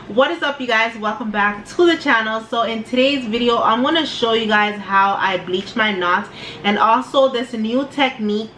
What is up, you guys? Welcome back to the channel. So in today's video I'm going to show you guys how I bleach my knots, and also this new technique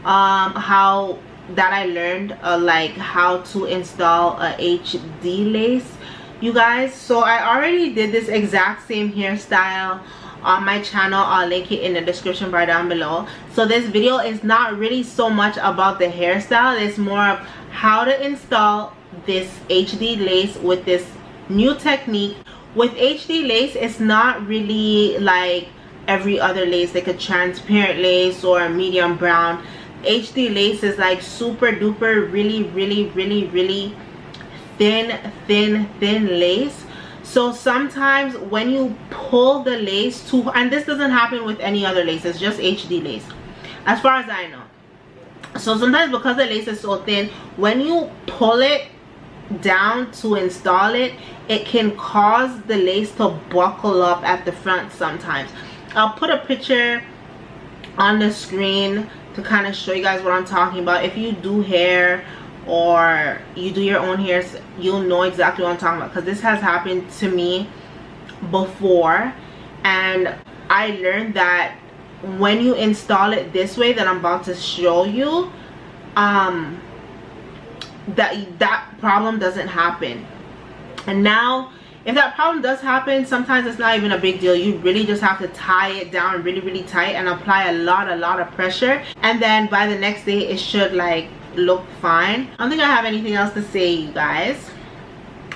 how that I learned, like how to install a HD lace, you guys. So I already did this exact same hairstyle on my channel. I'll link it in the description bar down below. So this video is not really so much about the hairstyle, it's more of how to install this HD lace with this new technique. With HD lace, it's not really like every other lace, like a transparent lace or a medium brown. HD lace is like super duper really thin lace. So sometimes when you pull the lace too, and this doesn't happen with any other lace, it's just HD lace as far as I know. So sometimes because the lace is so thin, when you pull it down to install it, it can cause the lace to buckle up at the front sometimes. I'll put a picture on the screen to kind of show you guys what I'm talking about. If you do hair or you do your own hairs, you'll know exactly what I'm talking about, because this has happened to me before, and I learned that when you install it this way that I'm about to show you, that problem doesn't happen. And now if that problem does happen, sometimes it's not even a big deal. You really just have to tie it down really tight and apply a lot of pressure, and then by the next day it should like look fine. I don't think I have anything else to say, you guys.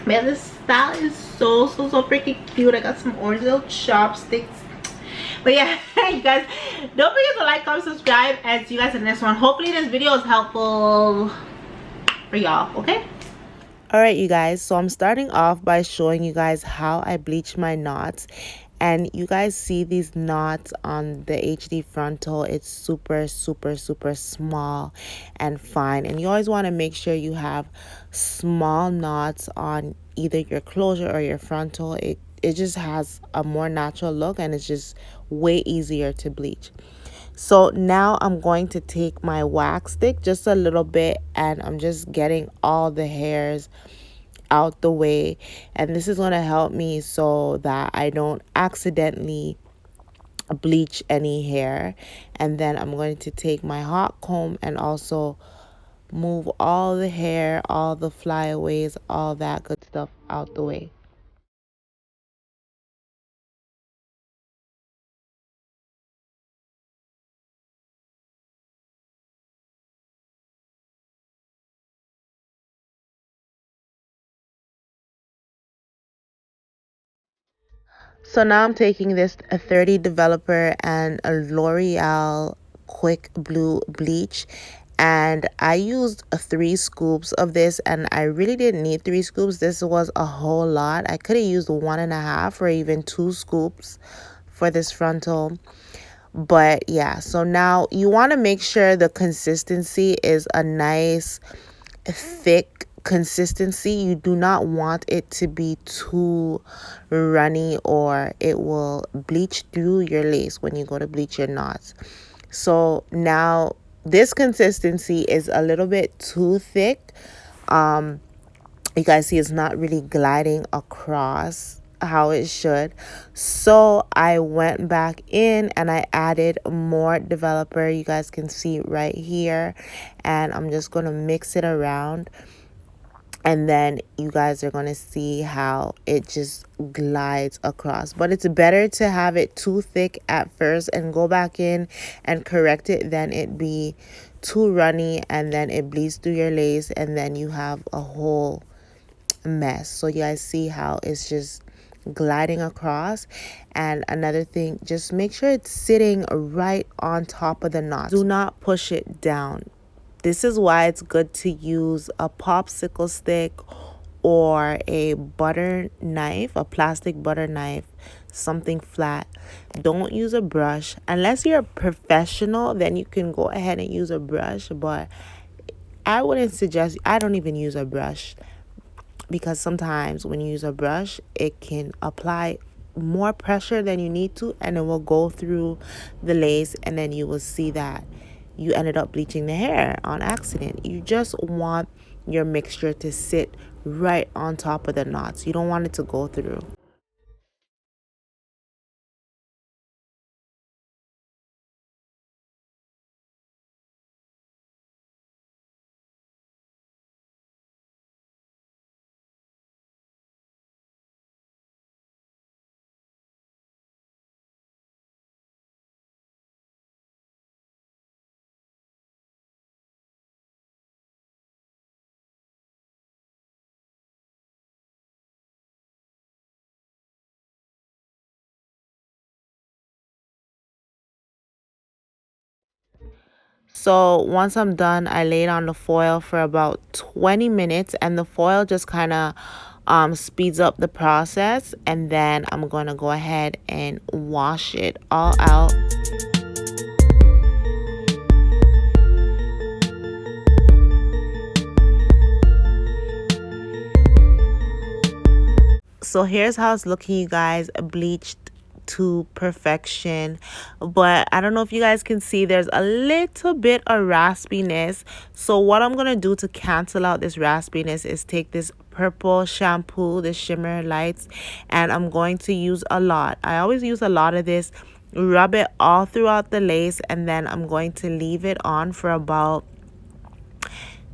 Man, this style is so freaking cute. I got some orange little chopsticks. But yeah, you guys, don't forget to like, comment, subscribe, and see you guys in the next one. Hopefully this video is helpful for y'all, okay? Alright, you guys, so I'm starting off by showing you guys how I bleach my knots. And you guys see these knots on the HD frontal. It's super small and fine, and you always want to make sure you have small knots on either your closure or your frontal. It just has a more natural look, and it's just way easier to bleach. So now I'm going to take my wax stick just a little bit, and I'm just getting all the hairs out the way, and this is going to help me so that I don't accidentally bleach any hair. And then I'm going to take my hot comb and also move all the hair, all the flyaways, all that good stuff out the way. So now I'm taking this 30 developer and a L'Oreal quick blue bleach, and I used 3 scoops of this, and I really didn't need 3 scoops. This was a whole lot. I could have used 1.5 or even 2 scoops for this frontal. But yeah, so now you want to make sure the consistency is a nice thick consistency. You do not want it to be too runny, or it will bleach through your lace when you go to bleach your knots. So now this consistency is a little bit too thick. You guys see it's not really gliding across how it should. So I went back in and I added more developer. You guys can see right here, and I'm just going to mix it around, and then you guys are going to see how it just glides across. But it's better to have it too thick at first and go back in and correct it than it be too runny and then it bleeds through your lace and then you have a whole mess. So you guys see how it's just gliding across. And another thing, just make sure it's sitting right on top of the knot. Do not push it down. This is why it's good to use a popsicle stick or a butter knife, a plastic butter knife, something flat. Don't use a brush. Unless you're a professional, then you can go ahead and use a brush, but I wouldn't suggest, I don't even use a brush, because sometimes when you use a brush, it can apply more pressure than you need to, and it will go through the lace, and then you will see that you ended up bleaching the hair on accident. You just want your mixture to sit right on top of the knots. You don't want it to go through. So once I'm done, I lay it on the foil for about 20 minutes, and the foil just kind of speeds up the process. And then I'm going to go ahead and wash it all out. So here's how it's looking, you guys. Bleached to perfection, but I don't know if you guys can see, there's a little bit of raspiness. So what I'm gonna do to cancel out this raspiness is take this purple shampoo, the shimmer lights, and I'm going to use a lot. I always use a lot of this, rub it all throughout the lace, and then I'm going to leave it on for about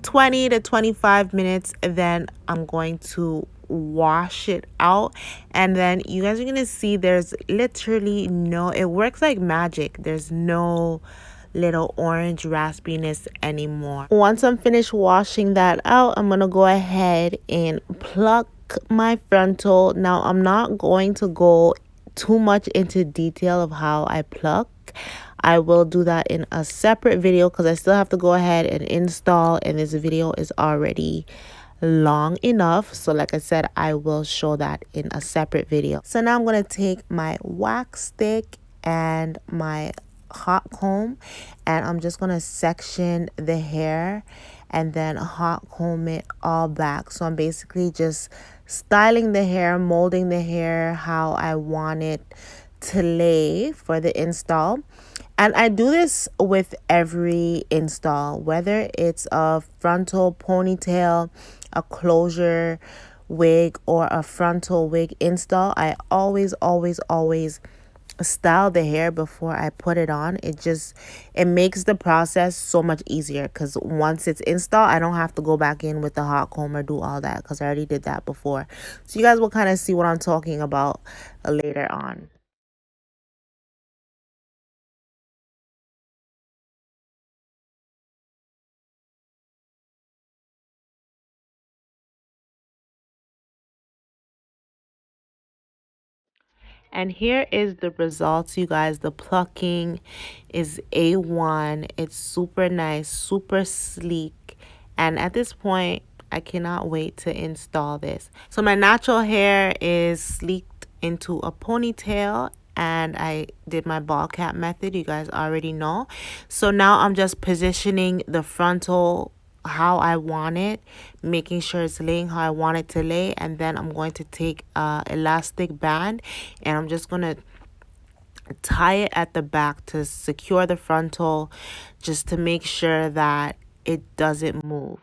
20 to 25 minutes. Then I'm going to wash it out, and then you guys are gonna see there's literally no, it works like magic. There's no little orange raspiness anymore. Once I'm finished washing that out, I'm gonna go ahead and pluck my frontal. Now I'm not going to go too much into detail of how I pluck. I will do that in a separate video because I still have to go ahead and install, and this video is already long enough. So like I said, I will show that in a separate video. So now I'm going to take my wax stick and my hot comb, and I'm just going to section the hair and then hot comb it all back. So I'm basically just styling the hair, molding the hair how I want it to lay for the install. And I do this with every install, whether it's a frontal ponytail, a closure wig, or a frontal wig install. I always style the hair before I put it on. It makes the process so much easier, because once it's installed, I don't have to go back in with the hot comb or do all that, because I already did that before. So you guys will kind of see what I'm talking about later on. And here is the results, you guys. The plucking is A1. It's super nice, super sleek. And at this point, I cannot wait to install this. So my natural hair is sleeked into a ponytail, and I did my ball cap method, you guys already know. So now I'm just positioning the frontal how I want it, making sure it's laying how I want it to lay, and then I'm going to take a elastic band, and I'm just going to tie it at the back to secure the frontal, just to make sure that it doesn't move.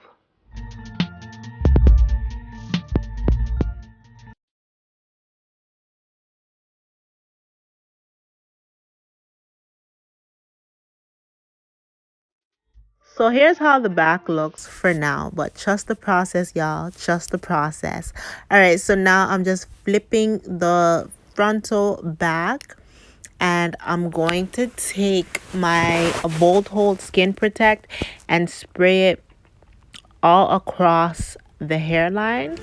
So here's how the back looks for now, but trust the process, y'all. Trust the process. All right, so now I'm just flipping the frontal back, and I'm going to take my Bold Hold Skin Protect and spray it all across the hairline.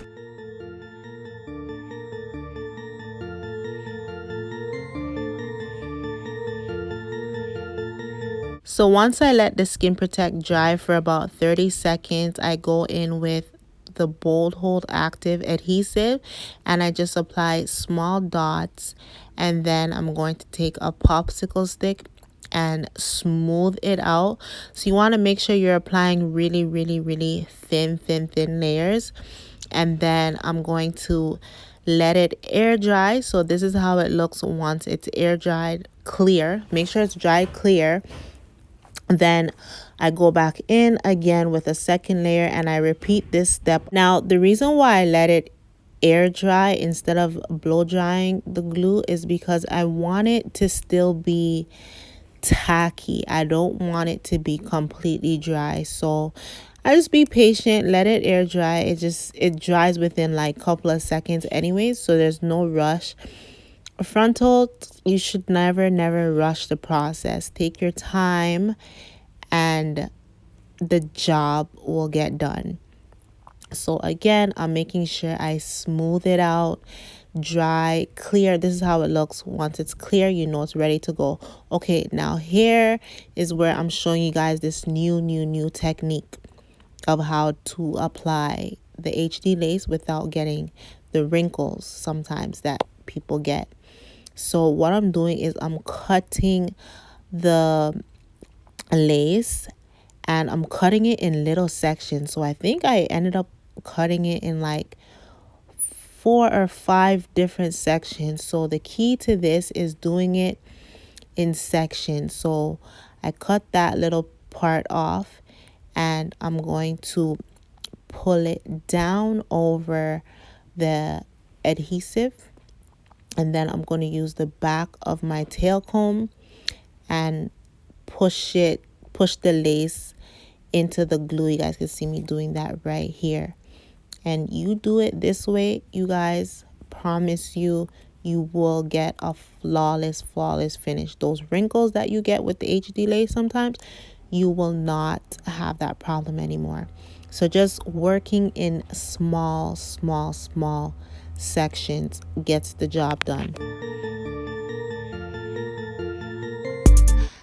So once I let the Skin Protect dry for about 30 seconds, I go in with the Bold Hold Active Adhesive, and I just apply small dots, and then I'm going to take a popsicle stick and smooth it out. So you want to make sure you're applying really thin layers, and then I'm going to let it air dry. So this is how it looks once it's air dried clear. Make sure it's dry clear. Then I go back in again with a second layer and I repeat this step. Now, the reason why I let it air dry instead of blow drying the glue is because I want it to still be tacky. I don't want it to be completely dry. So I just be patient, let it air dry. It dries within like a couple of seconds anyways, so there's no rush. Frontal, you should never rush the process. Take your time and the job will get done. So again, I'm making sure I smooth it out, dry, clear. This is how it looks. Once it's clear, you know it's ready to go. Okay, now here is where I'm showing you guys this new technique of how to apply the HD lace without getting the wrinkles sometimes that people get. So what I'm doing is I'm cutting the lace and I'm cutting it in little sections. So I think I ended up cutting it in like 4 or 5 different sections. So the key to this is doing it in sections. So I cut that little part off and I'm going to pull it down over the adhesive, and then I'm going to use the back of my tail comb and push the lace into the glue. You guys can see me doing that right here. And you do it this way, you guys, promise you will get a flawless finish. Those wrinkles that you get with the HD lace sometimes, you will not have that problem anymore. So just working in small sections gets the job done.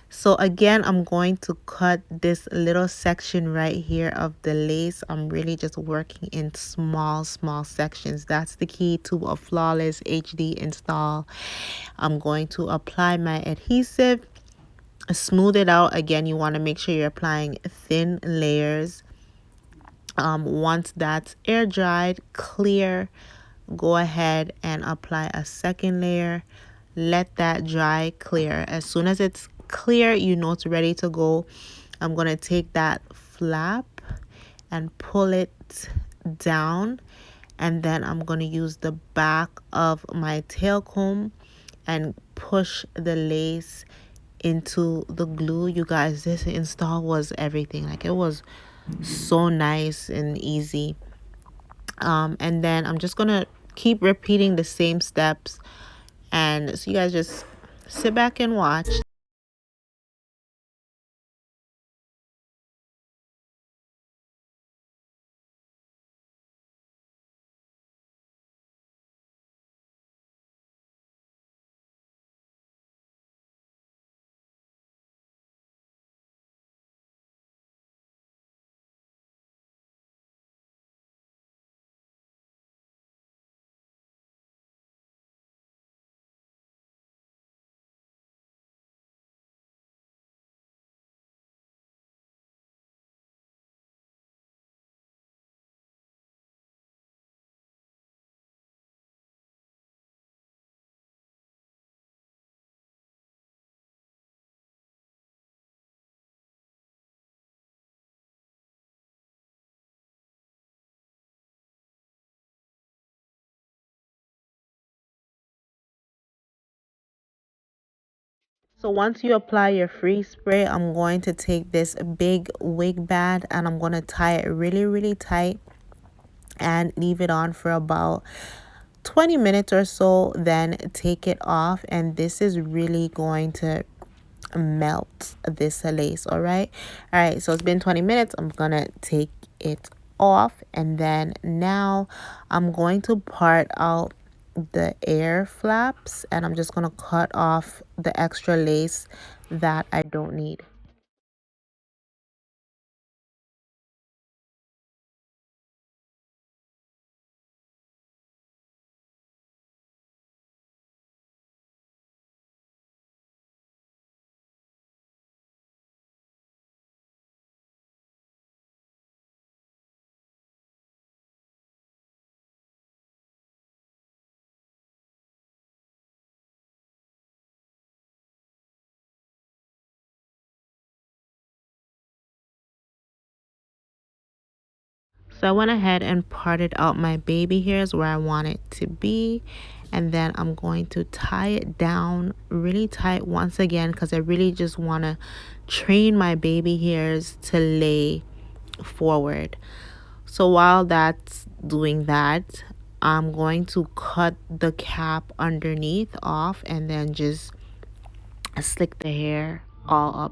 So again, I'm going to cut this little section right here of the lace. I'm really just working in small sections. That's the key to a flawless HD install. I'm going to apply my adhesive, smooth it out. Again, you want to make sure you're applying thin layers. Once that's air dried, clear, go ahead and apply a second layer. Let that dry, clear. As soon as it's clear, you know it's ready to go. I'm going to take that flap and pull it down, and then I'm going to use the back of my tail comb and push the lace into the glue. You guys, this install was everything. Like, it was so nice and easy. And then I'm just gonna keep repeating the same steps, and so you guys just sit back and watch. So once you apply your free spray, I'm going to take this big wig band and I'm going to tie it really tight and leave it on for about 20 minutes or so, then take it off. And this is really going to melt this lace. All right, so it's been 20 minutes. I'm gonna take it off, and then now I'm going to part out the air flaps, and I'm just gonna cut off the extra lace that I don't need. So I went ahead and parted out my baby hairs where I want it to be. And then I'm going to tie it down really tight once again because I really just want to train my baby hairs to lay forward. So while that's doing that, I'm going to cut the cap underneath off and then just slick the hair all up.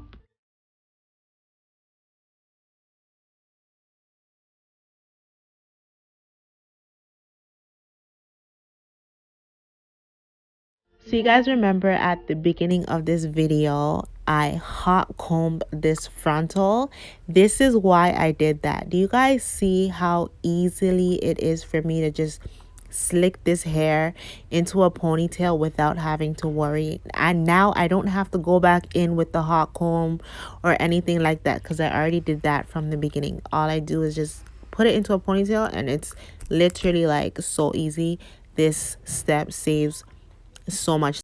So you guys remember at the beginning of this video, I hot combed this frontal. This is why I did that. Do you guys see how easily it is for me to just slick this hair into a ponytail without having to worry? And now I don't have to go back in with the hot comb or anything like that because I already did that from the beginning. All I do is just put it into a ponytail and it's literally like so easy. This step saves so much.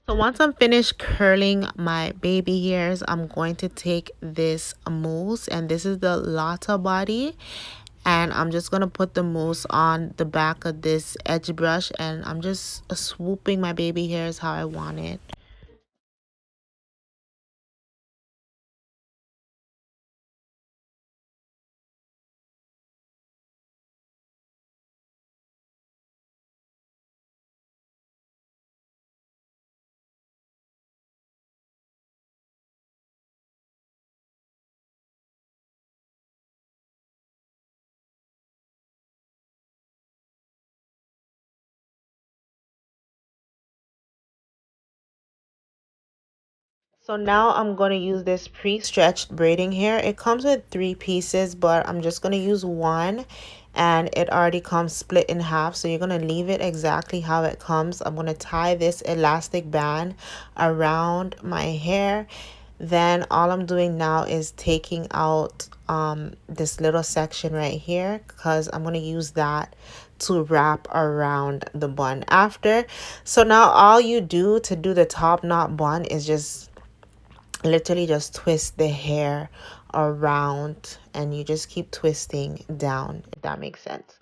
So once I'm finished curling my baby hairs, I'm going to take this mousse, and this is the Lotta body, and I'm just going to put the mousse on the back of this edge brush, and I'm just swooping my baby hairs how I want it. So now I'm going to use this pre-stretched braiding hair. It comes with 3 pieces, but I'm just going to use one, and it already comes split in half. So you're going to leave it exactly how it comes. I'm going to tie this elastic band around my hair. Then all I'm doing now is taking out this little section right here because I'm going to use that to wrap around the bun after. So now all you do to do the top knot bun is just literally just twist the hair around, and you just keep twisting down, if that makes sense.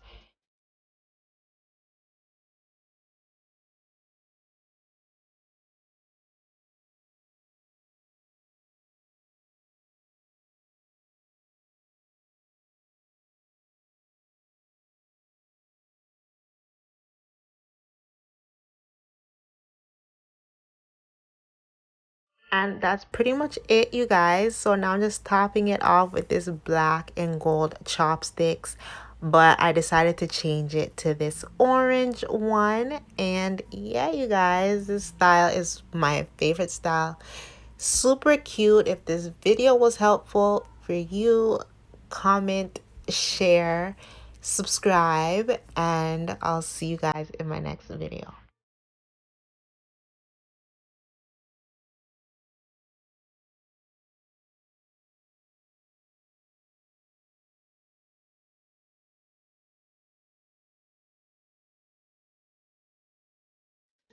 And that's pretty much it, you guys. So now I'm just topping it off with this black and gold chopsticks, but I decided to change it to this orange one. And yeah, you guys, this style is my favorite style. Super cute. If this video was helpful for you, comment, share, subscribe, and I'll see you guys in my next video.